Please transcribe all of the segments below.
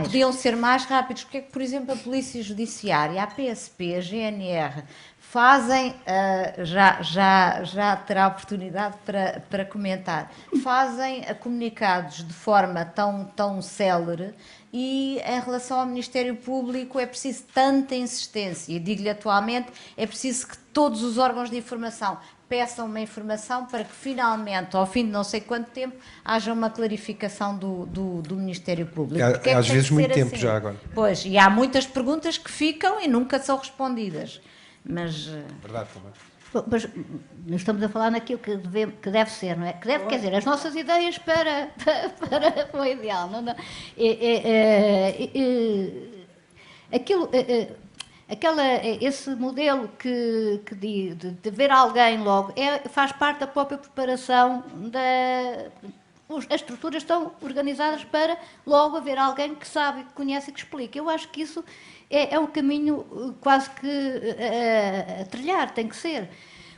podiam ser mais rápidos. Porque é que, por exemplo, a Polícia Judiciária, a PSP, a GNR, fazem, já terá oportunidade para comentar, fazem comunicados de forma tão célere, e em relação ao Ministério Público é preciso tanta insistência. E digo-lhe atualmente, é preciso que todos os órgãos de informação peçam uma informação para que finalmente, ao fim de não sei quanto tempo, haja uma clarificação do Ministério Público. Porque Às vezes muito tempo assim? já agora. Pois, e há muitas perguntas que ficam e nunca são respondidas. Mas... Verdade também. Mas estamos a falar naquilo que deve ser, não é? Que deve, quer dizer, as nossas ideias para o ideal. Não? Aquilo, esse modelo de ver alguém logo faz parte da própria preparação as estruturas estão organizadas para logo haver alguém que sabe, que conhece e que explica. Eu acho que isso é um caminho quase que a trilhar, tem que ser.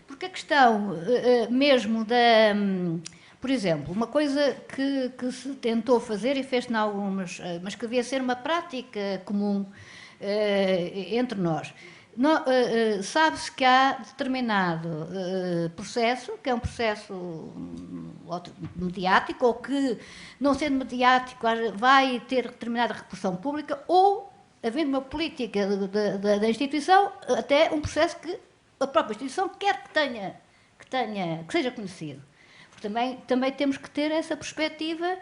Porque a questão mesmo por exemplo, uma coisa que se tentou fazer e fez-se em algumas, mas que devia ser uma prática comum entre nós. Sabe-se que há determinado processo, que é um processo mediático, ou que, não sendo mediático, vai ter determinada repercussão pública, ou, havendo uma política da instituição, até um processo que a própria instituição quer que seja conhecido. Porque também temos que ter essa perspectiva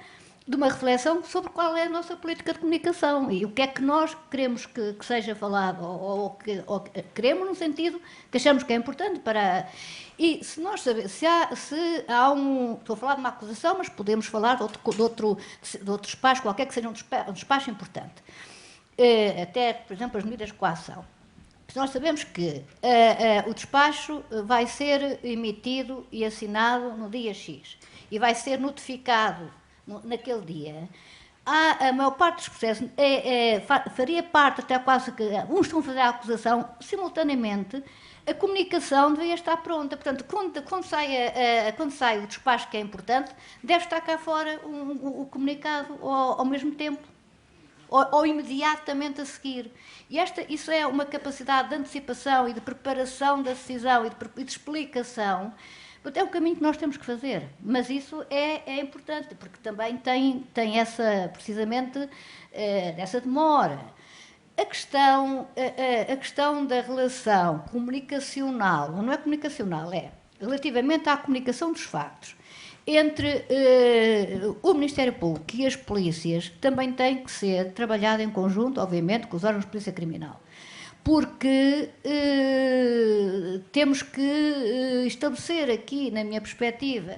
de uma reflexão sobre qual é a nossa política de comunicação e o que é que nós queremos que seja falado, ou queremos no sentido que achamos que é importante para... E se nós sabemos, se há estou a falar de uma acusação, mas podemos falar de outro despacho qualquer que seja um despacho importante. Até, por exemplo, as medidas de coação. Se nós sabemos que o despacho vai ser emitido e assinado no dia X e vai ser notificado naquele dia, a maior parte dos processos faria parte até quase que uns estão a fazer a acusação simultaneamente, a comunicação devia estar pronta. Portanto, quando sai o despacho que é importante, deve estar cá fora o comunicado ao mesmo tempo ou imediatamente a seguir. E isso é uma capacidade de antecipação e de preparação da decisão e de explicação. É o caminho que nós temos que fazer, mas isso é importante, porque também tem precisamente essa demora. A questão da relação comunicacional, não é comunicacional, é relativamente à comunicação dos factos, entre o Ministério Público e as polícias, também tem que ser trabalhado em conjunto, obviamente, com os órgãos de polícia criminal. Porque temos que estabelecer aqui, na minha perspectiva,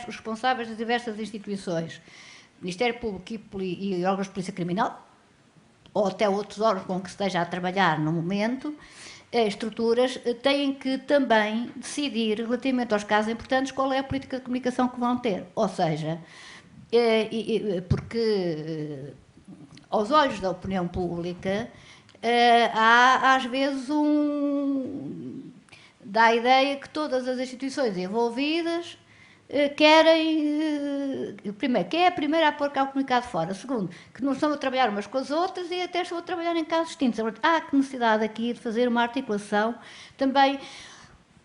os responsáveis das diversas instituições, Ministério Público e órgãos de polícia criminal, ou até outros órgãos com que se esteja a trabalhar no momento, estruturas, têm que também decidir, relativamente aos casos importantes, qual é a política de comunicação que vão ter. Ou seja, porque aos olhos da opinião pública, há às vezes dá a ideia que todas as instituições envolvidas querem, primeiro, quem é a primeira a pôr cá o comunicado fora, segundo, que não estão a trabalhar umas com as outras e até estão a trabalhar em casos distintos. Há necessidade aqui de fazer uma articulação também,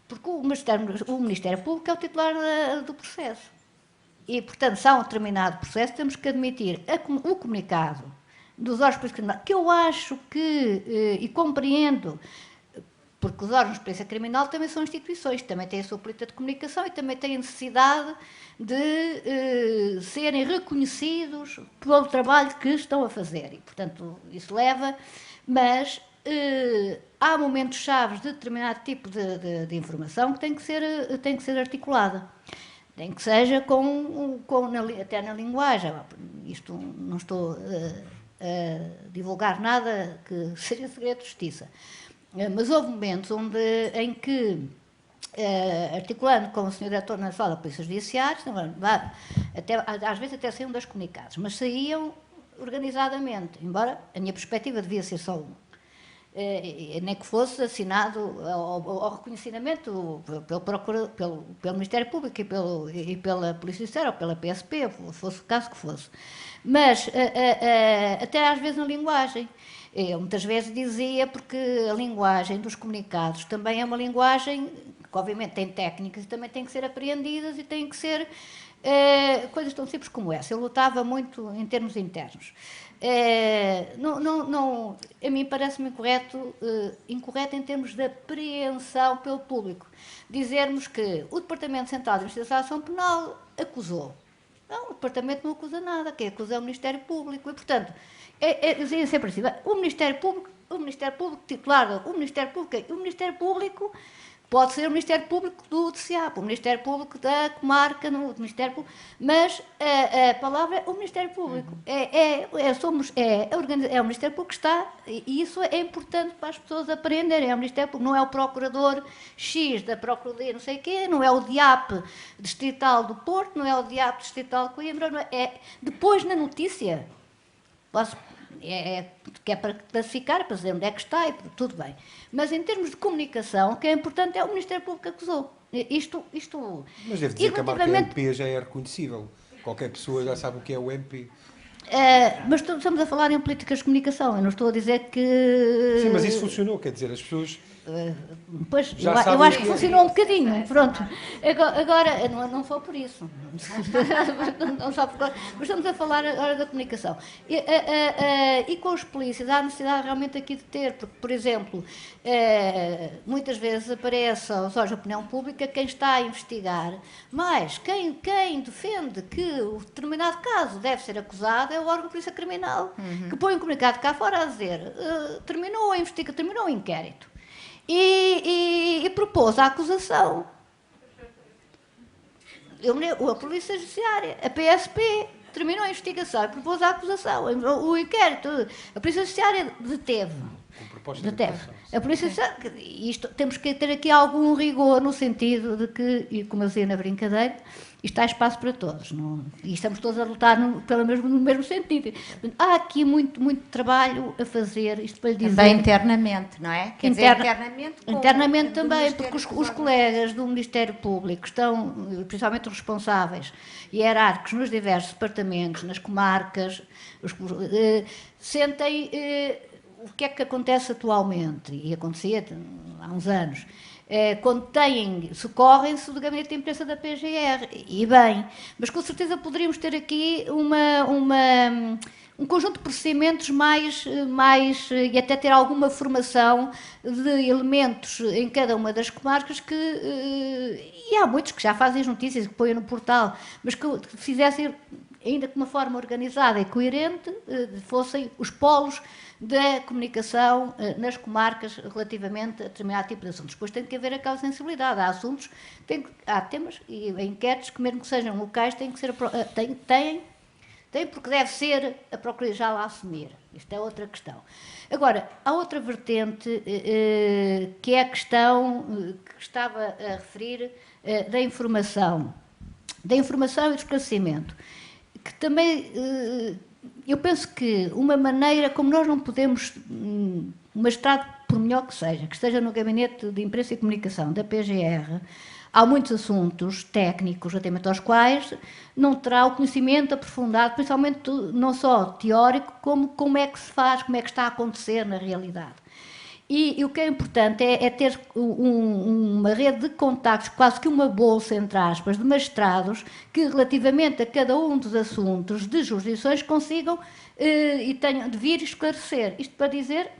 porque o Ministério Público é o titular do processo e, portanto, se há um determinado processo, temos que admitir o comunicado dos órgãos de polícia criminal, que eu acho que, e compreendo, porque os órgãos de polícia criminal também são instituições, também têm a sua política de comunicação e também têm a necessidade de serem reconhecidos pelo trabalho que estão a fazer. E, portanto, isso leva, mas há momentos chaves de determinado tipo de informação que tem que ser articulada. Nem que seja até na linguagem. Isto não estou a divulgar nada que seja segredo de justiça. Mas houve momentos em que, articulando com o Sr. Diretor Nacional da Polícia Judiciária, às vezes até saíam 2 comunicados, mas saíam organizadamente, embora a minha perspectiva devia ser só um. nem que fosse assinado ao reconhecimento pelo Ministério Público e pela Polícia Judiciária ou pela PSP, fosse o caso que fosse. Mas até às vezes na linguagem. Eu muitas vezes dizia, porque a linguagem dos comunicados também é uma linguagem que obviamente tem técnicas e também tem que ser apreendidas e tem que ser coisas tão simples como essa. Eu lutava muito em termos internos. A mim parece-me incorreto em termos de apreensão pelo público. Dizermos que o Departamento Central de Investigação Penal acusou. Não, o Departamento não acusa nada, quem acusa é o Ministério Público. E, portanto, eu dizia sempre assim, o Ministério Público titular, o Ministério Público pode ser o Ministério Público do DCA, o Ministério Público da comarca, o Ministério Público, mas a palavra é o Ministério Público. É o Ministério Público que está, e isso é importante para as pessoas aprenderem. É o Ministério Público, não é o Procurador X da Procuradoria, não sei o quê, não é o DIAP Distrital do Porto, não é o DIAP Distrital de Coimbra, depois na notícia. Que é para classificar, para dizer onde é que está e tudo bem. Mas em termos de comunicação, o que é importante é o Ministério Público que acusou. Mas devo dizer que a marca MP já é reconhecível. Qualquer pessoa já sabe o que é o MP. Mas estamos a falar em políticas de comunicação. Eu não estou a dizer que... Sim, mas isso funcionou. Quer dizer, as pessoas... Pois, eu acho que funcionou um bocadinho, pronto. Agora, não só por isso, não só mas estamos a falar agora da comunicação. E com os polícias, há necessidade realmente aqui de ter, porque, por exemplo, muitas vezes aparece aos olhos da opinião pública quem está a investigar, mas quem defende que o determinado caso deve ser acusado é o órgão de polícia criminal, que põe um comunicado cá fora a dizer terminou o inquérito. E propôs a acusação. A Polícia Judiciária, a PSP, terminou a investigação e propôs a acusação. O inquérito, a Polícia Judiciária deteve. Com proposta de acusação. A Polícia Judiciária, temos que ter aqui algum rigor no sentido de que, e como eu dizia na brincadeira, isto há espaço para todos, e estamos todos a lutar no mesmo sentido. Há aqui muito trabalho a fazer, isto para lhe dizer... Também internamente, não é? Quer dizer, internamente também, porque os colegas do Ministério Público estão, principalmente os responsáveis hierárquicos nos diversos departamentos, nas comarcas, sentem o que é que acontece atualmente, e acontecia há uns anos, quando socorrem-se do gabinete de imprensa da PGR, e bem, mas com certeza poderíamos ter aqui um conjunto de procedimentos mais e até ter alguma formação de elementos em cada uma das comarcas e há muitos que já fazem as notícias, que põem no portal, mas que fizessem ainda de uma forma organizada e coerente, fossem os polos da comunicação nas comarcas relativamente a determinado tipo de assuntos. Depois tem que haver aquela sensibilidade. Há assuntos, há temas e inquéritos que, mesmo que sejam locais, têm que ser porque deve ser a Procuradoria já lá assumir. Isto é outra questão. Agora, há outra vertente que é a questão que estava a referir da informação e do esclarecimento, que também... eu penso que uma maneira, como nós não podemos, um magistrado, por melhor que seja, que esteja no gabinete de imprensa e comunicação da PGR, há muitos assuntos técnicos, relativamente aos quais não terá o conhecimento aprofundado, principalmente não só teórico, como é que se faz, como é que está a acontecer na realidade. E o que é importante é ter uma rede de contactos, quase que uma bolsa, entre aspas, de magistrados que, relativamente a cada um dos assuntos de jurisdições, consigam e tenham de vir esclarecer. Isto para dizer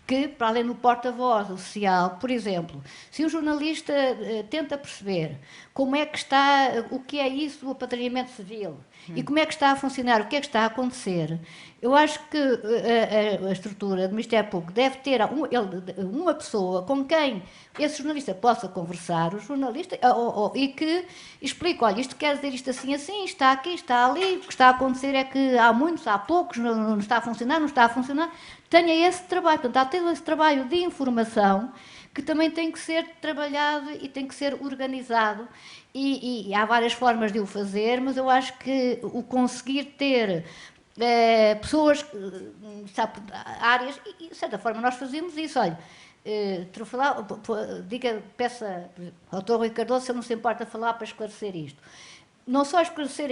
que, para além do porta-voz oficial, por exemplo, se um jornalista tenta perceber como é que está, o que é isso do apadrinhamento civil e como é que está a funcionar, o que é que está a acontecer, eu acho que a estrutura do Ministério Público deve ter uma pessoa com quem esse jornalista possa conversar, o jornalista, e que explique, olha, isto quer dizer isto assim, está aqui, está ali, o que está a acontecer é que há muitos, há poucos, não está a funcionar, tenha esse trabalho, portanto, há todo esse trabalho de informação que também tem que ser trabalhado e tem que ser organizado e há várias formas de o fazer, mas eu acho que o conseguir ter pessoas, sabe, áreas, e de certa forma nós fazíamos isso, olha, peça ao Dr. Rui Cardoso se não se importa falar para esclarecer isto. Não só esclarecer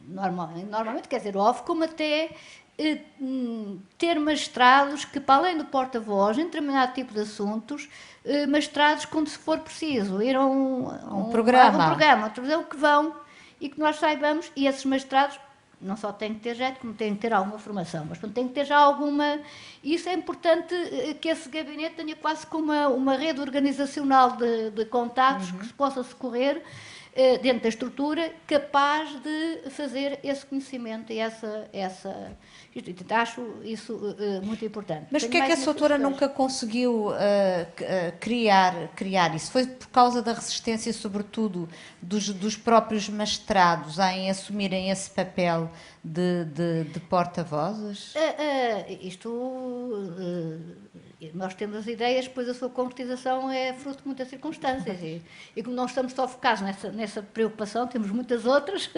normalmente, quer dizer, off, como até ter magistrados que, para além do porta-voz, em determinado tipo de assuntos, magistrados, quando se for preciso, ir a um programa, que vão e que nós saibamos, e esses magistrados não só têm que ter jeito, como têm que ter alguma formação, mas têm que ter já alguma... E isso é importante, que esse gabinete tenha quase como uma rede organizacional de contactos que se possa socorrer dentro da estrutura, capaz de fazer esse conhecimento e acho isso muito importante. Mas porquê é que a doutora nunca conseguiu criar isso? Foi por causa da resistência, sobretudo, dos próprios magistrados em assumirem esse papel de porta-vozes? Nós temos as ideias, depois a sua concretização é fruto de muitas circunstâncias. E como não estamos só focados nessa preocupação, temos muitas outras,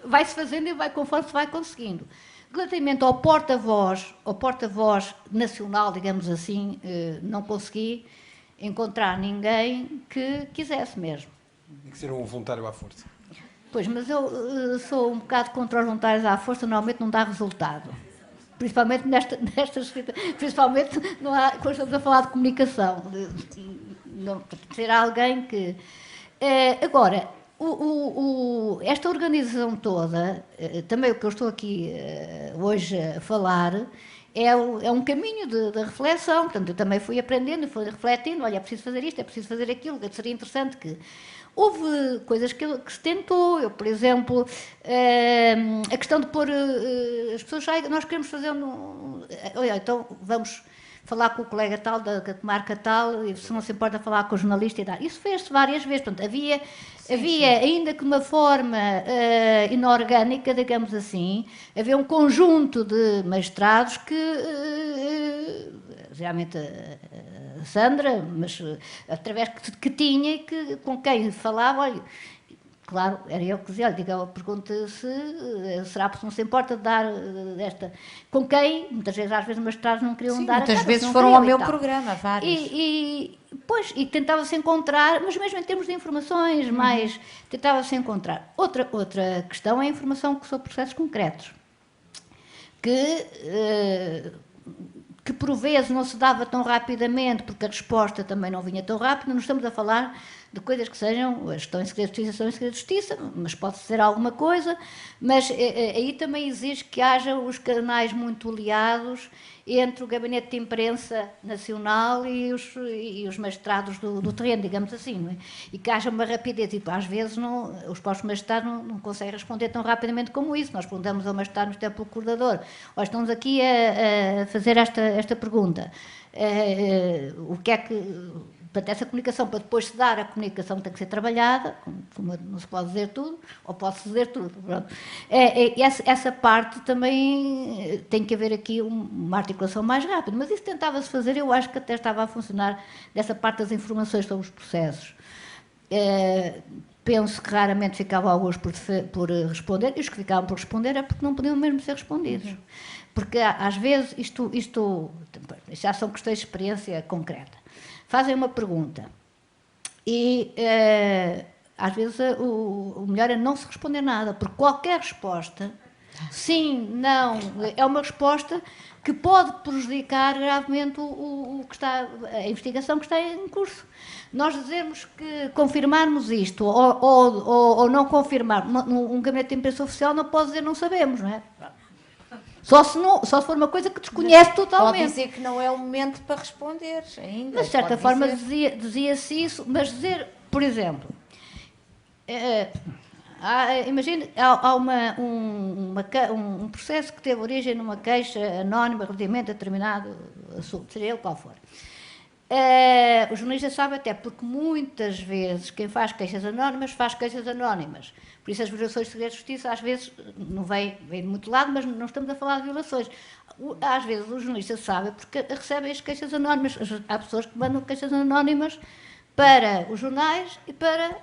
vai-se fazendo e vai conforme se vai conseguindo. Relativamente ao porta-voz nacional, digamos assim, não consegui encontrar ninguém que quisesse mesmo. Tem que ser um voluntário à força. Pois, mas eu sou um bocado contra os voluntários à força, normalmente não dá resultado. Principalmente principalmente quando estamos a falar de comunicação. Ser alguém que... Agora, esta organização toda, também o que eu estou aqui hoje a falar, é um caminho de reflexão. Portanto, eu também fui aprendendo, fui refletindo, olha, é preciso fazer isto, é preciso fazer aquilo, seria interessante que... Houve coisas que se tentou, por exemplo, a questão de pôr as pessoas, nós queremos fazer, então vamos falar com o colega tal, da comarca tal, e se não se importa falar com o jornalista e tal. Isso fez-se várias vezes, portanto, havia ainda que uma forma inorgânica, digamos assim, havia um conjunto de magistrados que, geralmente a Sandra, mas através que tinha e com quem falava, olha, claro, era eu que dizia, olha, pergunta se será se não se importa de dar esta... Com quem? Muitas vezes, às vezes, os magistrados não queriam dar... Muitas vezes foram ao meu programa, vários. Pois, e tentava-se encontrar, mas mesmo em termos de informações, tentava-se encontrar. Outra questão é a informação sobre processos concretos, que por vezes não se dava tão rapidamente, porque a resposta também não vinha tão rápido. Não estamos a falar de coisas que estão em segredo de justiça, estão em segredo de justiça, mas pode ser alguma coisa, mas aí também exige que haja os canais muito aliados entre o gabinete de imprensa nacional e os magistrados do terreno, digamos assim, não é? E que haja uma rapidez, às vezes os próprios magistrados não conseguem responder tão rapidamente como isso. Nós perguntamos ao magistrado, no tempo procurador, estamos aqui a fazer esta pergunta, o que é que... Portanto, essa comunicação, para depois se dar a comunicação, tem que ser trabalhada, como não se pode dizer tudo, ou pode-se dizer tudo. Pronto. Essa parte também tem que haver aqui uma articulação mais rápida, mas isso tentava-se fazer, eu acho que até estava a funcionar dessa parte das informações sobre os processos. Penso que raramente ficavam alguns por responder, e os que ficavam por responder é porque não podiam mesmo ser respondidos. Porque, às vezes, isto já são questões de experiência concreta. Fazem uma pergunta e, às vezes, o melhor é não se responder nada, porque qualquer resposta, sim, não, é uma resposta que pode prejudicar gravemente a investigação que está em curso. Nós dizermos que confirmarmos isto ou não confirmar, um gabinete de imprensa oficial não pode dizer não sabemos, não é? Só se for uma coisa que desconhece totalmente. Pode dizer que não é o momento para responder ainda. Mas, de certa forma, dizia-se isso, mas dizer, por exemplo, imagine, há um processo que teve origem numa queixa anónima relativamente a determinado assunto, seja ele qual for. O jornalista sabe até porque muitas vezes quem faz queixas anónimas faz queixas anónimas. Por isso as violações de segredo de justiça às vezes não vêm de muito lado, mas não estamos a falar de violações. Às vezes o jornalista sabe porque recebem as queixas anónimas. Há pessoas que mandam queixas anónimas para os jornais e para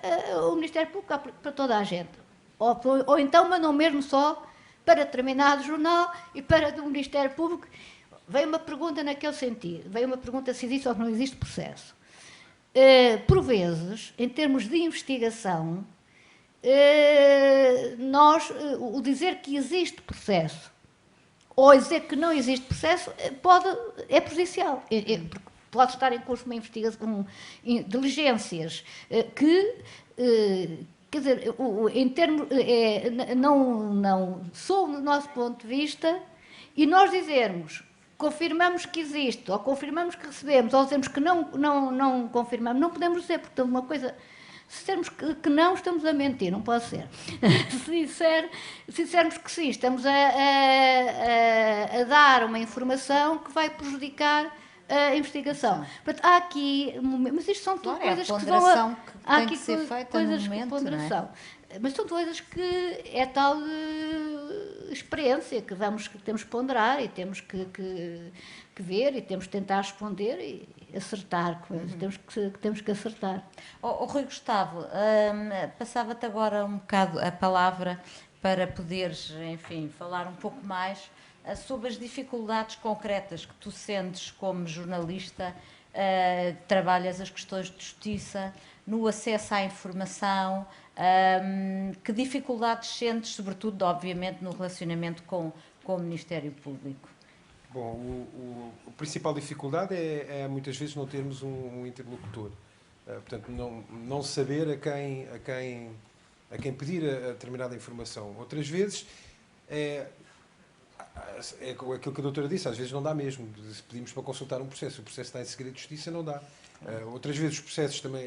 o Ministério Público, para toda a gente. Ou então mandam mesmo só para determinado jornal e para do Ministério Público. Veio uma pergunta naquele sentido, veio uma pergunta se existe ou não existe processo. Por vezes, em termos de investigação, o dizer que existe processo ou dizer que não existe processo é prejudicial. Pode estar em curso uma investigação, diligências que, quer dizer, em termos, não sob o nosso ponto de vista, e nós dizermos, confirmamos que existe, ou confirmamos que recebemos, ou dizemos que não confirmamos, não podemos dizer, porque uma coisa... Se dissermos que não, estamos a mentir, não pode ser. Se dissermos que sim, estamos a dar uma informação que vai prejudicar a investigação. Portanto, há aqui... Mas isto são tudo coisas que vão... Há aqui que ser feita no momento, ponderação. Mas são coisas que é tal experiência que temos que ponderar e temos que ver e temos que tentar responder e acertar. Temos que acertar. Rui Gustavo, passava-te agora um bocado a palavra para poderes, enfim, falar um pouco mais sobre as dificuldades concretas que tu sentes como jornalista, trabalhas as questões de justiça, no acesso à informação, que dificuldades sentes, sobretudo, obviamente, no relacionamento com o Ministério Público? Bom, a principal dificuldade é muitas vezes não termos um interlocutor. Portanto, não saber a quem pedir a determinada informação. Outras vezes é aquilo que a doutora disse, às vezes não dá mesmo. Se pedimos para consultar um processo, o processo está em segredo de justiça, não dá. Outras vezes os processos também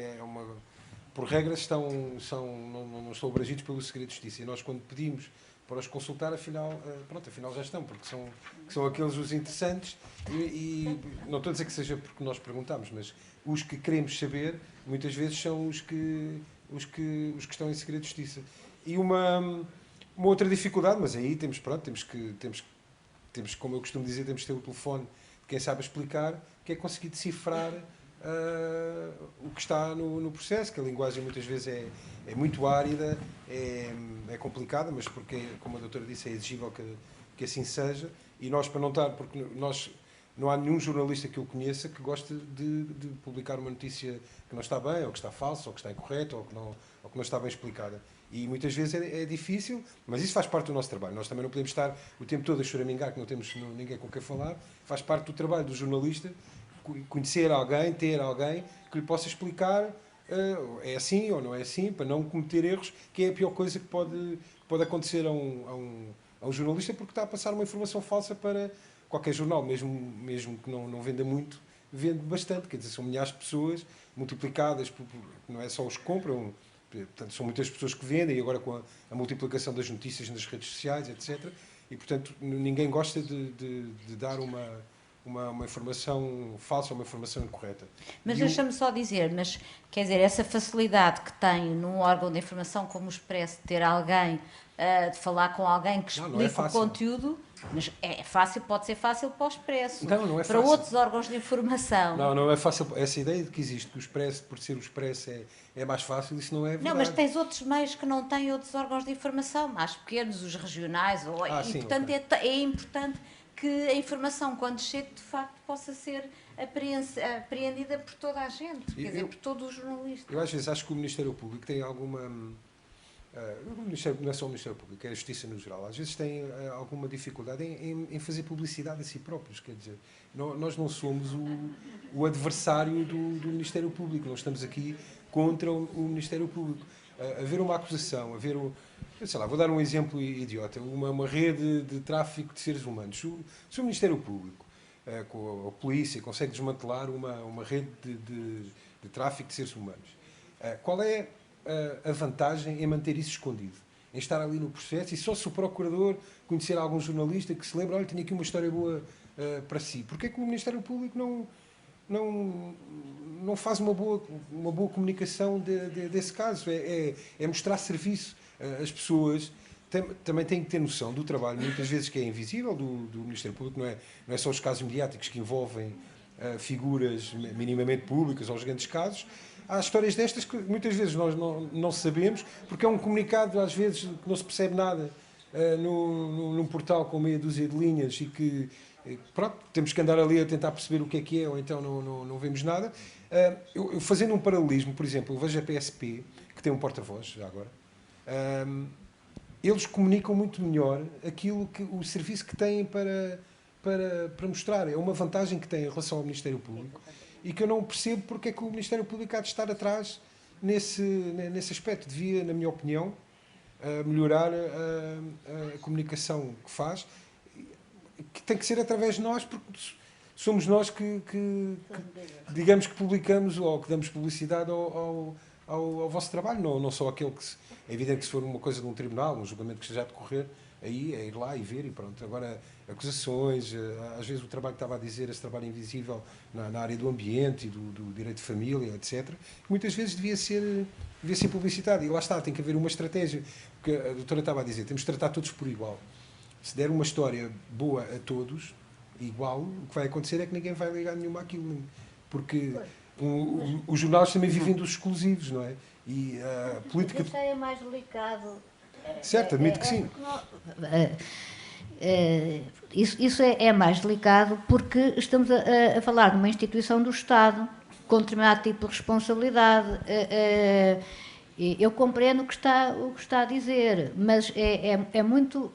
por regra não estão abrangidos pelo segredo de justiça. E nós, quando pedimos para os consultar, afinal já estão, porque são aqueles os interessantes e não estou a dizer que seja porque nós perguntamos, mas os que queremos saber, muitas vezes são os que estão em segredo de justiça. E uma outra dificuldade, mas aí temos, como eu costumo dizer, temos que ter o telefone de quem sabe explicar, que é conseguir decifrar o que está no processo, que a linguagem muitas vezes é muito árida, é complicada, mas porque, como a doutora disse, é exigível que assim seja, e nós, para não estar, porque não há nenhum jornalista que eu conheça que goste de publicar uma notícia que não está bem, ou que está falsa, ou que está incorreta, ou que não está bem explicada. E muitas vezes é difícil, mas isso faz parte do nosso trabalho. Nós também não podemos estar o tempo todo a choramingar, que não temos ninguém com quem falar. Faz parte do trabalho do jornalista conhecer alguém, ter alguém que lhe possa explicar é assim ou não é assim, para não cometer erros, que é a pior coisa que pode acontecer a um jornalista, porque está a passar uma informação falsa para qualquer jornal, mesmo que não venda muito, vende bastante. Quer dizer, são milhares de pessoas multiplicadas, não é só os que compram, portanto, são muitas pessoas que vendem, e agora com a multiplicação das notícias nas redes sociais, etc. E, portanto, ninguém gosta de dar uma informação falsa ou uma informação incorreta. Mas deixa-me só dizer, quer dizer, essa facilidade que tem num órgão de informação como o Expresso, de ter alguém, de falar com alguém que explica o conteúdo, mas é fácil, pode ser fácil para o Expresso. Não é para fácil. Outros órgãos de informação. Não é fácil. Essa ideia de que existe, que o Expresso, por ser o Expresso, é mais fácil, isso não é verdade. Não, mas tens outros meios que não têm outros órgãos de informação, mais pequenos, os regionais, sim, portanto okay. é importante que a informação, quando chega, de facto, possa ser apreendida por toda a gente, quer dizer, por todo o jornalista. Eu às vezes acho que o Ministério Público tem alguma... não é só o Ministério Público, é a Justiça no geral. Às vezes tem alguma dificuldade em fazer publicidade a si próprios, quer dizer, nós não somos o adversário do Ministério Público, nós estamos aqui contra o Ministério Público. Haver uma acusação, sei lá, vou dar um exemplo idiota, uma rede de tráfico de seres humanos. Se o Ministério Público, com a polícia, consegue desmantelar uma rede de tráfico de seres humanos, qual é a vantagem em manter isso escondido? Em estar ali no processo e só se o procurador conhecer algum jornalista que se lembra, olha, tenho aqui uma história boa para si. Porquê é que o Ministério Público não faz uma boa comunicação desse caso? É mostrar serviço. As pessoas também têm que ter noção do trabalho, muitas vezes que é invisível, do Ministério Público. Não é só os casos mediáticos que envolvem figuras minimamente públicas ou os grandes casos. Há histórias destas que muitas vezes nós não sabemos, porque é um comunicado, às vezes, que não se percebe nada num portal com meia dúzia de linhas e que, pronto, temos que andar ali a tentar perceber o que é, ou então não vemos nada. Eu fazendo um paralelismo, por exemplo, eu vejo a PSP, que tem um porta-voz, já agora, eles comunicam muito melhor o serviço que têm para mostrar. É uma vantagem que têm em relação ao Ministério Público e que eu não percebo porque é que o Ministério Público há de estar atrás nesse aspecto. Devia, na minha opinião, melhorar a comunicação que faz, que tem que ser através de nós, porque somos nós que digamos que publicamos ou que damos publicidade ao vosso trabalho, não só aquele que é evidente que se for uma coisa de um tribunal, um julgamento que esteja a decorrer, aí é ir lá e ver e pronto. Agora, acusações, às vezes o trabalho que estava a dizer, esse trabalho invisível na área do ambiente e do direito de família, etc., muitas vezes devia ser publicitado. E lá está, tem que haver uma estratégia. Porque a doutora estava a dizer, temos de tratar todos por igual. Se der uma história boa a todos, igual, o que vai acontecer é que ninguém vai ligar nenhuma àquilo. Porque os jornais também vivem dos exclusivos, não é? E a política... Isso é mais delicado. Certo, admito que sim. Isso é mais delicado porque estamos a falar de uma instituição do Estado com determinado tipo de responsabilidade. Eu compreendo o que está a dizer, mas é muito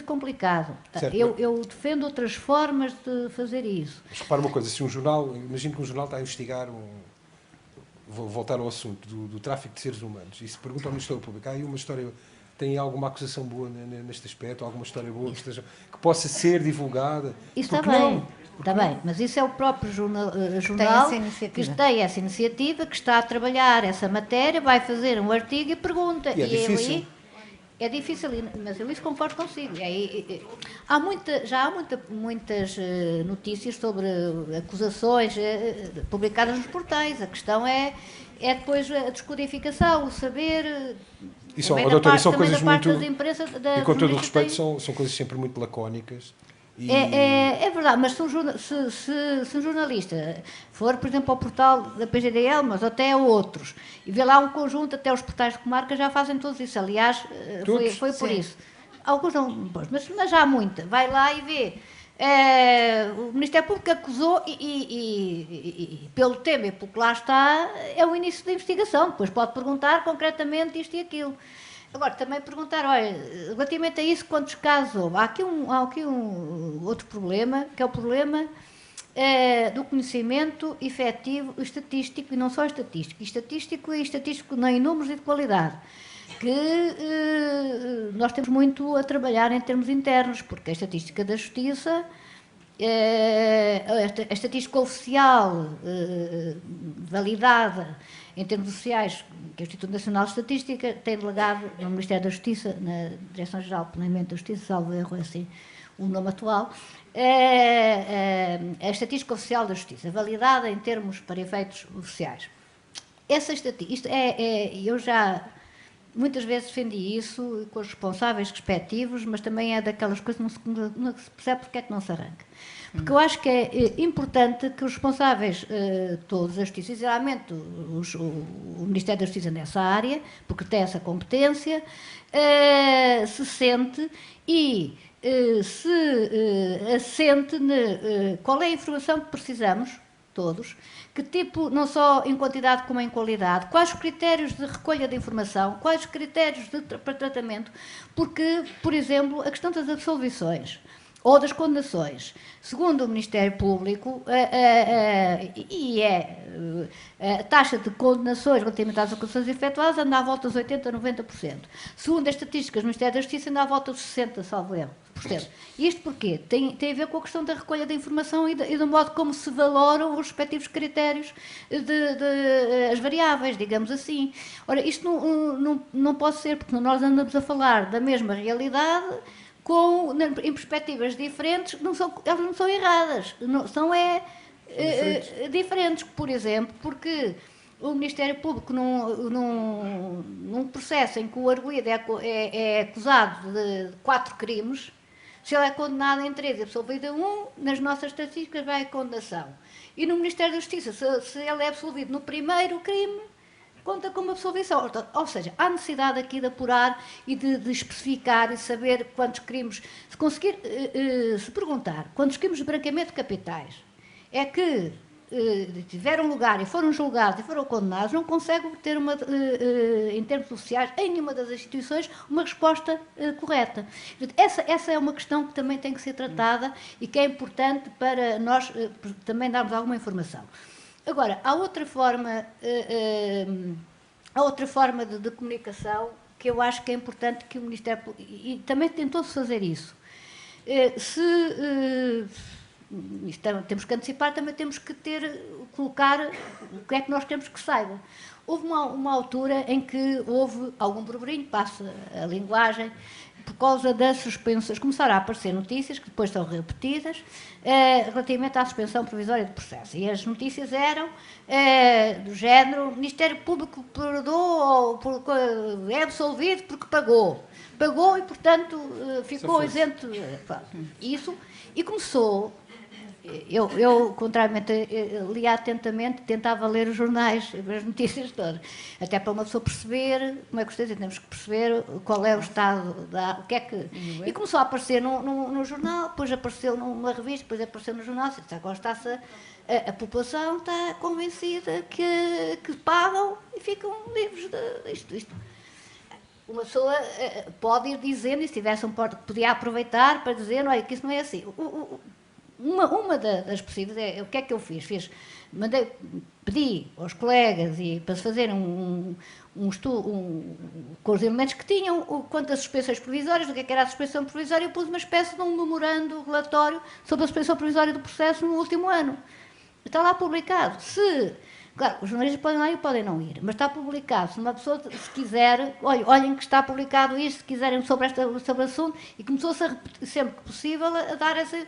complicado. Eu defendo outras formas de fazer isso. Mas repara uma coisa, se um jornal, imagino que um jornal está a investigar vou voltar ao assunto do tráfico de seres humanos, e se pergunta ao Ministério Público, há aí uma história, tem alguma acusação boa neste aspecto, alguma história boa que possa ser divulgada? Isso está bem. Está bem, mas isso é o próprio jornal que tem essa iniciativa, que está a trabalhar essa matéria, vai fazer um artigo e pergunta. E é difícil. É difícil, mas eu isso concordo consigo. Já há muitas notícias sobre acusações publicadas nos portais. A questão é depois a descodificação, o saber... Doutora, são coisas muito... E com todo o respeito, são coisas sempre muito lacónicas. É verdade, mas se um jornalista for, por exemplo, ao portal da PGDL, mas até outros, e vê lá um conjunto, até os portais de comarca já fazem todos isso. Aliás, foi por isso. Alguns não, mas já há muita. Vai lá e vê. O Ministério Público acusou e pelo tema e pelo que lá está, é o início da investigação. Depois pode perguntar concretamente isto e aquilo. Agora, também perguntar, olha, relativamente a isso, quantos casos houve? Há aqui um outro problema, que é o problema do conhecimento efetivo estatístico, e não só estatístico e estatístico em números e de qualidade, que nós temos muito a trabalhar em termos internos, porque a estatística da Justiça, a estatística oficial validada em termos sociais, que é o Instituto Nacional de Estatística tem delegado no Ministério da Justiça, na Direção-Geral de Planeamento da Justiça, salvo erro, é assim o nome atual, a estatística oficial da Justiça, validada em termos para efeitos oficiais. Essa estatística, eu já muitas vezes defendi isso com os responsáveis respectivos, mas também é daquelas coisas que não se percebe porque é que não se arranca. Porque eu acho que é importante que os responsáveis todos, a Justiça, e geralmente o Ministério da Justiça nessa área, porque tem essa competência, se sente e se assente qual é a informação que precisamos, todos, que tipo, não só em quantidade como em qualidade, quais os critérios de recolha de informação, quais os critérios para tratamento, porque, por exemplo, a questão das absolvições ou das condenações, segundo o Ministério Público, a taxa de condenações relativamente às acusações efetuadas anda à volta dos 80% a 90%. Segundo as estatísticas do Ministério da Justiça, anda à volta dos 60%, salvo erro. Isto porquê? Tem a ver com a questão da recolha da informação e do modo como se valoram os respectivos critérios as variáveis, digamos assim. Ora, isto não pode ser, porque nós andamos a falar da mesma realidade em perspectivas diferentes, elas não são erradas, são diferentes. Por exemplo, porque o Ministério Público, num processo em que o arguido é acusado de 4 crimes, se ele é condenado em 3 e absolvido em 1, nas nossas estatísticas vai a condenação. E no Ministério da Justiça, se ele é absolvido no primeiro crime, conta como absolvição. Ou seja, há necessidade aqui de apurar e de especificar e saber quantos crimes, se conseguir, se perguntar quantos crimes de branqueamento de capitais é que tiveram lugar e foram julgados e foram condenados, não consegue obter, em termos sociais, em nenhuma das instituições, uma resposta correta. Essa é uma questão que também tem que ser tratada e que é importante para nós também darmos alguma informação. Agora, há outra forma de comunicação que eu acho que é importante que o Ministério... E também tentou-se fazer isso. Temos que antecipar, também temos que colocar o que é que nós queremos que saiba. Houve uma altura em que houve algum burburinho, passa a linguagem, por causa das suspensões. Começaram a aparecer notícias, que depois são repetidas, relativamente à suspensão provisória de processo. E as notícias eram do género: o Ministério Público perdoou, é absolvido porque pagou. Pagou e, portanto, ficou isento. Isso. E começou... Eu, contrariamente, lia atentamente, tentava ler os jornais, as notícias todas, até para uma pessoa perceber, como é que vocês dizem, temos que perceber qual é o estado, o que é que... E começou a aparecer no jornal, depois apareceu numa revista, depois apareceu no jornal, agora está-se a população está convencida que pagam e ficam livres disto. Uma pessoa pode ir dizendo, e se tivesse um porta, podia aproveitar para dizer, olha, que isso não é assim. Uma das possíveis o que é que eu fiz? Pedi aos colegas para se fazerem um estudo com os elementos que tinham, quanto às suspensões provisórias, o que era a suspensão provisória, eu pus uma espécie de um memorando relatório sobre a suspensão provisória do processo no último ano. Está lá publicado. Claro, os jornalistas podem lá e podem não ir, mas está publicado. Se uma pessoa, se quiser, olhem que está publicado isto, se quiserem sobre o assunto, e começou-se a repetir, sempre que possível, a dar-se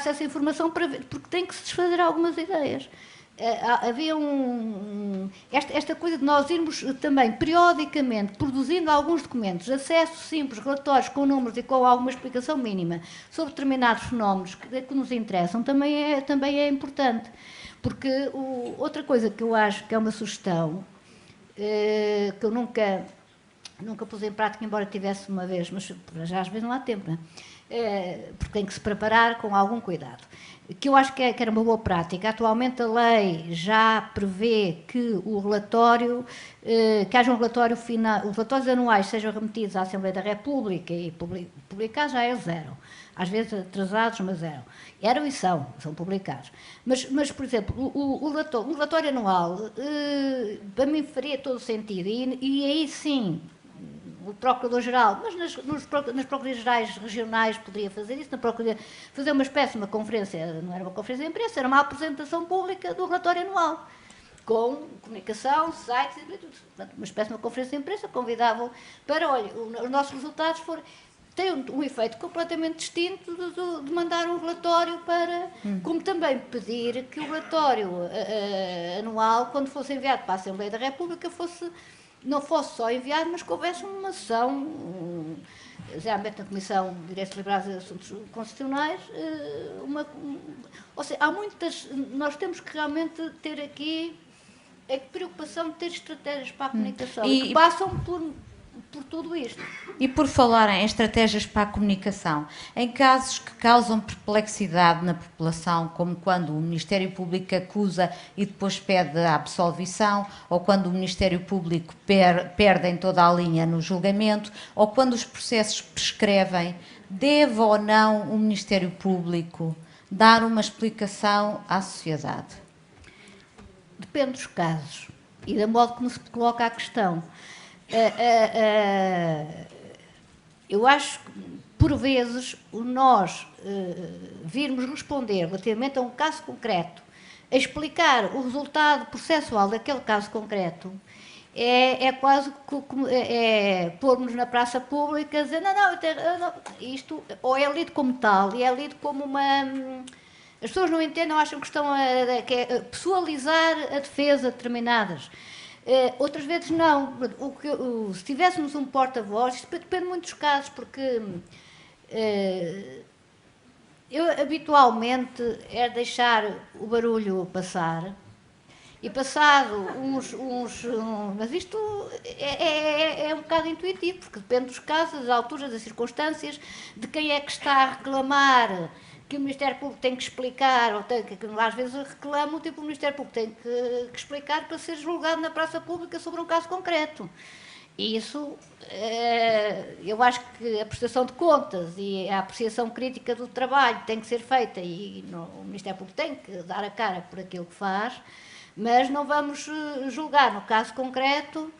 essa informação para ver, porque tem que se desfazer algumas ideias. Havia esta coisa de nós irmos também, periodicamente, produzindo alguns documentos, acesso simples, relatórios com números e com alguma explicação mínima sobre determinados fenómenos que nos interessam, também é importante. Porque outra coisa que eu acho que é uma sugestão, que eu nunca pus em prática, embora tivesse uma vez, mas já às vezes não há tempo, não é? Porque tem que se preparar com algum cuidado. Que eu acho que era uma boa prática. Atualmente a lei já prevê que que haja um relatório final, os relatórios anuais sejam remetidos à Assembleia da República e publicados já zero. Às vezes atrasados, mas eram e são publicados. Mas por exemplo, o relatório anual, para mim faria todo o sentido, e aí sim, o Procurador-Geral, mas nas Procuradorias-Gerais regionais poderia fazer isso, fazer uma espécie de uma conferência, não era uma conferência de imprensa, era uma apresentação pública do relatório anual, com comunicação, sites, uma espécie de uma conferência de imprensa, convidavam para, olha, os nossos resultados tem um efeito completamente distinto de mandar um relatório para... Como também pedir que o relatório anual, quando fosse enviado para a Assembleia da República, não fosse só enviado, mas que houvesse uma sessão, geralmente na Comissão de Direitos Liberais e Assuntos Constitucionais, ou seja, há muitas... Nós temos que realmente ter aqui a preocupação de ter estratégias para a comunicação e que passam por tudo isto. E por falar em estratégias para a comunicação, em casos que causam perplexidade na população, como quando o Ministério Público acusa e depois pede a absolvição, ou quando o Ministério Público perde em toda a linha no julgamento, ou quando os processos prescrevem, deve ou não o Ministério Público dar uma explicação à sociedade? Depende dos casos e do modo como se coloca a questão. Eu acho que, por vezes, nós virmos responder relativamente a um caso concreto, a explicar o resultado processual daquele caso concreto, é quase pôr-nos na praça pública a dizer não, isto ou é lido como tal, e é lido como uma... As pessoas não entendem, acham que estão a pessoalizar a defesa de determinadas... outras vezes não. Se tivéssemos um porta-voz, isto depende muito dos casos, porque eu habitualmente é deixar o barulho passar E passado mas isto é um bocado intuitivo, porque depende dos casos, das alturas, das circunstâncias, de quem é que está a reclamar, que o Ministério Público tem que explicar, ou tem que às vezes reclamam, tipo, o Ministério Público tem que explicar para ser julgado na praça pública sobre um caso concreto. E isso, eu acho que a prestação de contas e a apreciação crítica do trabalho tem que ser feita e o Ministério Público tem que dar a cara por aquilo que faz, mas não vamos julgar no caso concreto,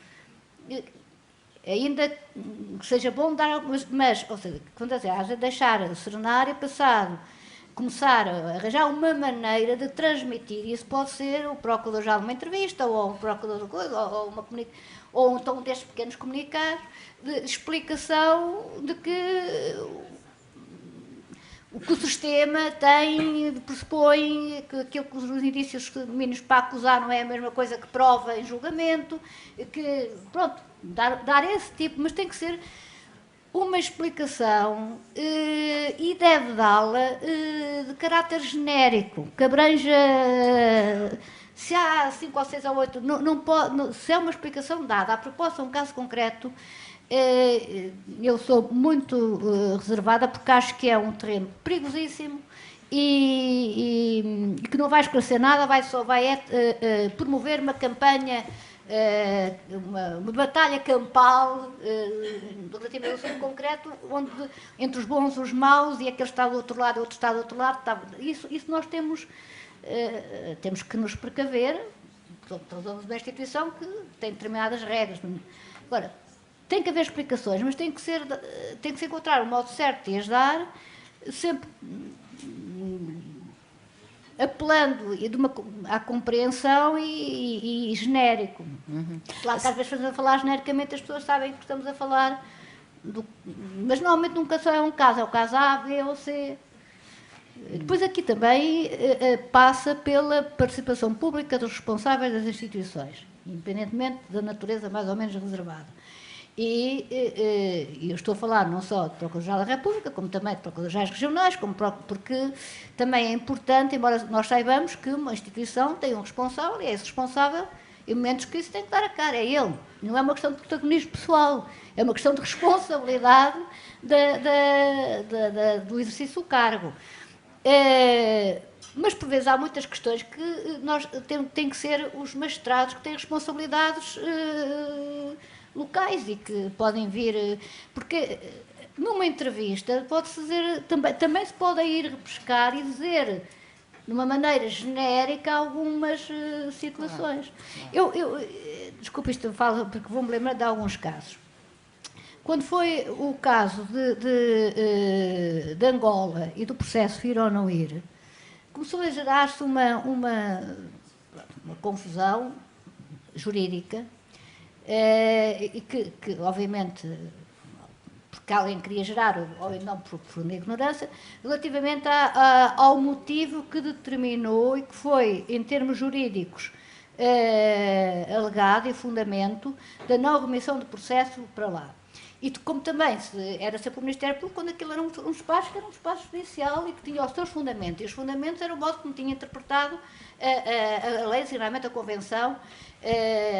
ainda que seja bom dar algumas, mas, ou seja, quando haja deixar serenar e passado, começar a arranjar uma maneira de transmitir, e isso pode ser o Procurador-Geral de uma entrevista, ou um Procurador de coisa, ou uma comunicação, ou então destes pequenos comunicados, de explicação de que o sistema tem, pressupõe que aquilo que os indícios mínimos para acusar não é a mesma coisa que prova em julgamento, que, pronto, dar esse tipo, mas tem que ser uma explicação e deve dá-la de caráter genérico, que abranja, se há 5 ou 6 ou 8, se é uma explicação dada à proposta, um caso concreto, eu sou muito reservada porque acho que é um terreno perigosíssimo e que não vai esclarecer nada, só vai promover uma campanha, uma batalha campal relativamente a um assunto concreto, onde entre os bons e os maus, e aquele está do outro lado e o outro está do outro lado, isso nós temos que nos precaver. Somos uma instituição que tem determinadas regras. Agora, tem que haver explicações, mas tem que se encontrar o modo certo de as dar, sempre apelando à compreensão e genérico. Claro que às vezes, fazendo a falar genericamente, as pessoas sabem que estamos a falar, mas normalmente nunca só é um caso, é o caso A, B ou C. Depois aqui também passa pela participação pública dos responsáveis das instituições, independentemente da natureza mais ou menos reservada. E eu estou a falar não só de Procurador-Geral da República, como também de Procuradores regionais, porque também é importante, embora nós saibamos que uma instituição tem um responsável, e é esse responsável, em momentos que isso tem que dar a cara, é ele. Não é uma questão de protagonismo pessoal, é uma questão de responsabilidade do exercício do cargo. Mas, por vezes, há muitas questões que têm que ser os magistrados que têm responsabilidades locais e que podem vir... Porque numa entrevista pode-se dizer, também se pode ir repescar e dizer, de uma maneira genérica, algumas situações. Desculpe, isto eu falo porque vou-me lembrar de alguns casos. Quando foi o caso de Angola e do processo ir ou não ir, começou a gerar-se uma confusão jurídica, e que obviamente, porque alguém queria gerar, ou não por uma ignorância, relativamente ao motivo que determinou e que foi, em termos jurídicos, alegado e fundamento da não remissão do processo para lá. E como também era sempre o Ministério Público, quando aquilo era um espaço que era um espaço judicial e que tinha os seus fundamentos. E os fundamentos eram o modo como tinha interpretado a lei, sinceramente a Convenção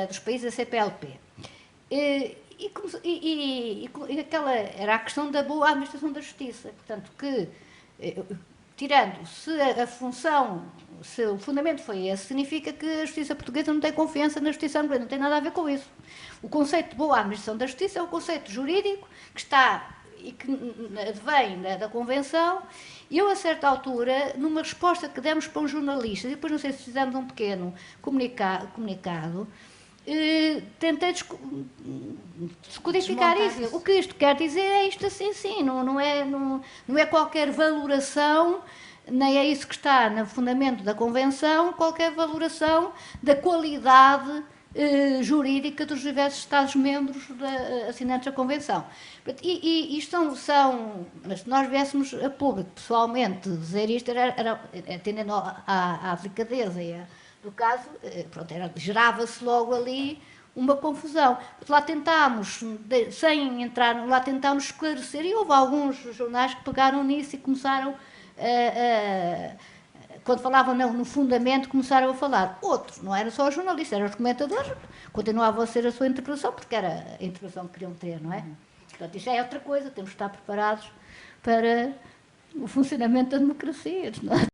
dos países da CPLP. E aquela era a questão da boa administração da justiça. Portanto, que, tirando, se o fundamento foi esse, significa que a justiça portuguesa não tem confiança na justiça angolana, não tem nada a ver com isso. O conceito de boa administração da justiça é um conceito jurídico que está e que vem da Convenção. E eu, a certa altura, numa resposta que demos para um jornalista, e depois não sei se fizemos um pequeno comunicado, tentei descodificar isso. O que isto quer dizer é isto assim, sim, não é qualquer valoração, nem é isso que está no fundamento da Convenção, qualquer valoração da qualidade jurídica dos diversos Estados-membros assinantes da Convenção. E isto mas se nós viéssemos a público, pessoalmente, dizer isto, atendendo à delicadeza do caso, gerava-se logo ali uma confusão. Lá tentámos, sem entrar, lá tentámos esclarecer, e houve alguns jornais que pegaram nisso e começaram quando falavam no fundamento, começaram a falar. Outros, não eram só os jornalistas, eram os comentadores, continuavam a ser a sua interpretação, porque era a interpretação que queriam ter, não é? Portanto, isso é outra coisa, temos que estar preparados para o funcionamento da democracia. Não é?